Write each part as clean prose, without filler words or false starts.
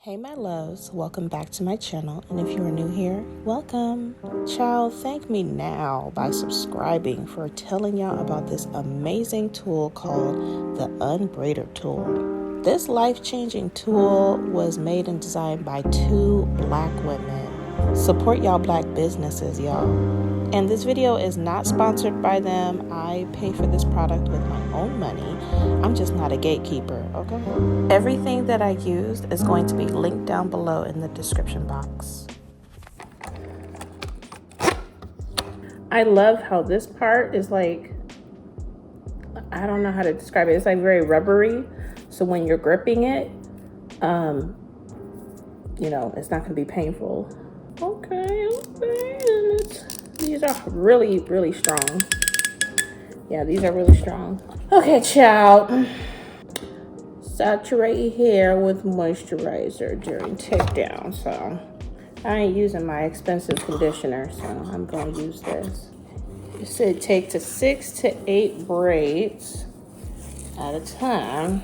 Hey my loves, welcome back to my channel, and if you are new here, welcome. Child, thank me now by subscribing for telling y'all about this amazing tool called the Unbraider Tool. This life-changing tool was made and designed by two black women. Support y'all black businesses, y'all. And this video is not sponsored by them. I pay for this product with my own money. I'm just not a gatekeeper, okay? Everything that I used is going to be linked down below in the description box. I love how this part is like, I don't know how to describe it. It's like very rubbery. So when you're gripping it, you know, it's not gonna be painful. Okay. These are really, really strong. Yeah, these are really strong. Okay, child. Saturate your hair with moisturizer during takedown. So I ain't using my expensive conditioner, so I'm going to use this. It said take to 6 to 8 braids at a time.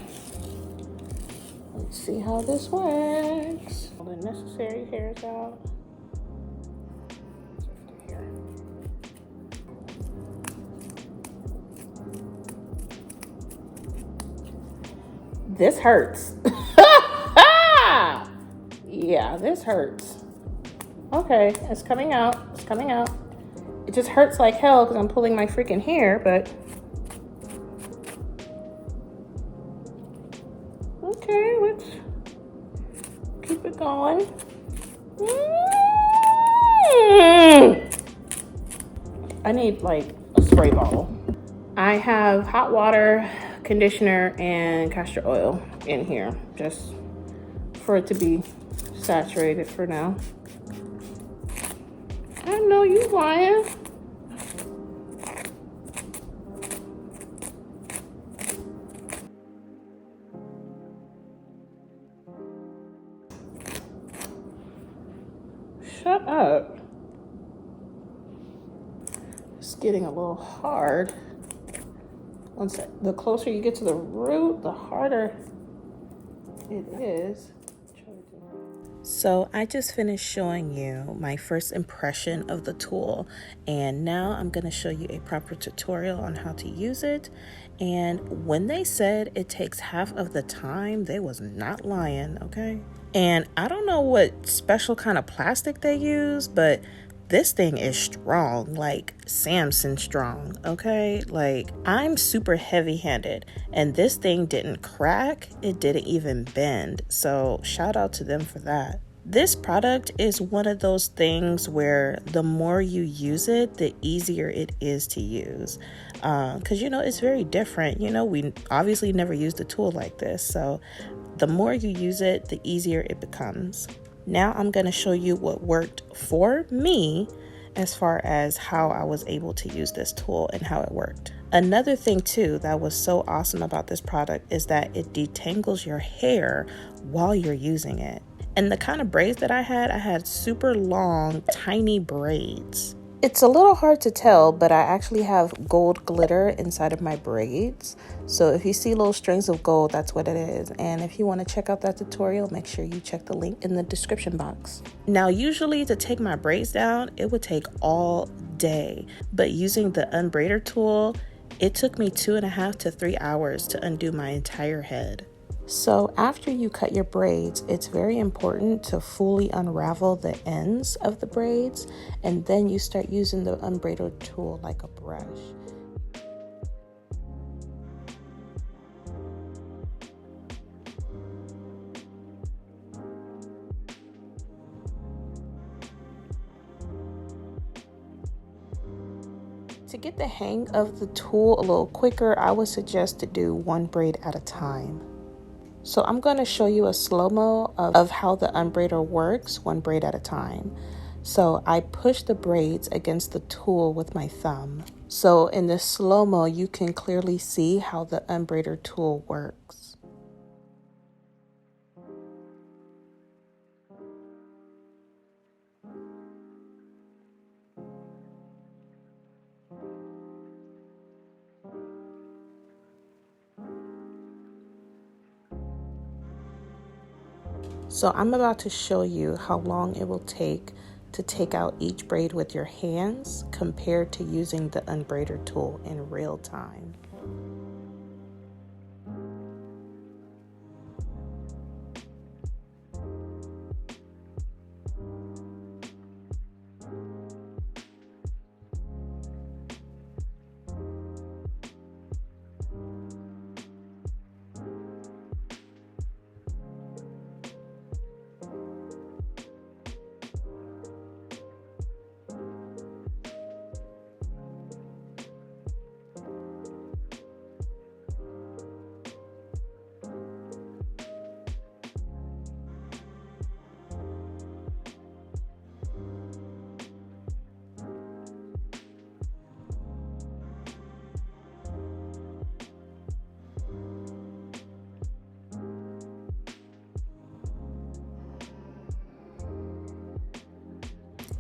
Let's see how this works. All the necessary hairs out. This hurts. Yeah, this hurts. Okay, it's coming out. It's coming out. It just hurts like hell because I'm pulling my freaking hair, but okay, let's keep it going. I need like a spray bottle. I have hot water, conditioner, and castor oil in here just for it to be saturated for now. I know you lying. Shut up. It's getting a little hard. The closer you get to the root, the harder it is. So I just finished showing you my first impression of the tool, and now I'm going to show you a proper tutorial on how to use it. And when they said it takes half of the time, they was not lying, okay? And I don't know what special kind of plastic they use, but this thing is strong, like Samson strong, okay? Like, I'm super heavy-handed, and this thing didn't crack, it didn't even bend, so shout out to them for that. This product is one of those things where the more you use it, the easier it is to use. Because, you know, it's very different. You know, we obviously never used a tool like this, so the more you use it, the easier it becomes. Now I'm going to show you what worked for me as far as how I was able to use this tool and how it worked. Another thing too that was so awesome about this product is that it detangles your hair while you're using it. And the kind of braids that I had super long, tiny braids. It's a little hard to tell, but I actually have gold glitter inside of my braids. So if you see little strings of gold, that's what it is. And if you want to check out that tutorial, make sure you check the link in the description box. Now, usually to take my braids down, it would take all day. But using the Unbraider tool, it took me 2.5 to 3 hours to undo my entire head. So after you cut your braids, it's very important to fully unravel the ends of the braids, and then you start using the Unbraider tool like a brush. To get the hang of the tool a little quicker, I would suggest to do one braid at a time. So I'm going to show you a slow-mo of how the Unbraider works, one braid at a time. So I push the braids against the tool with my thumb. So in this slow-mo, you can clearly see how the Unbraider tool works. So I'm about to show you how long it will take to take out each braid with your hands compared to using the Unbraider tool in real time.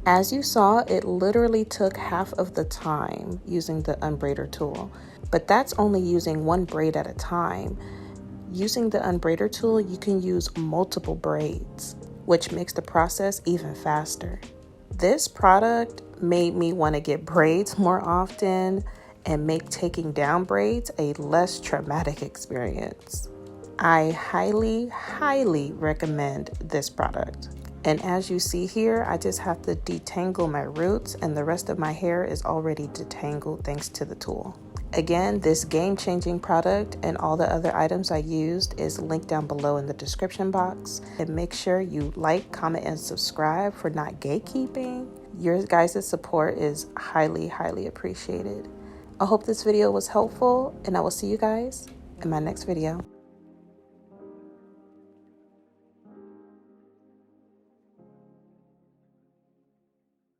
As you saw, it literally took half of the time using the Unbraider tool, but that's only using one braid at a time. Using the Unbraider tool, you can use multiple braids, which makes the process even faster. This product made me want to get braids more often and make taking down braids a less traumatic experience. I highly recommend this product. And as you see here, I just have to detangle my roots and the rest of my hair is already detangled thanks to the tool. Again, this game-changing product and all the other items I used is linked down below in the description box. And make sure you like, comment, and subscribe for not gatekeeping. Your guys' support is highly appreciated. I hope this video was helpful and I will see you guys in my next video.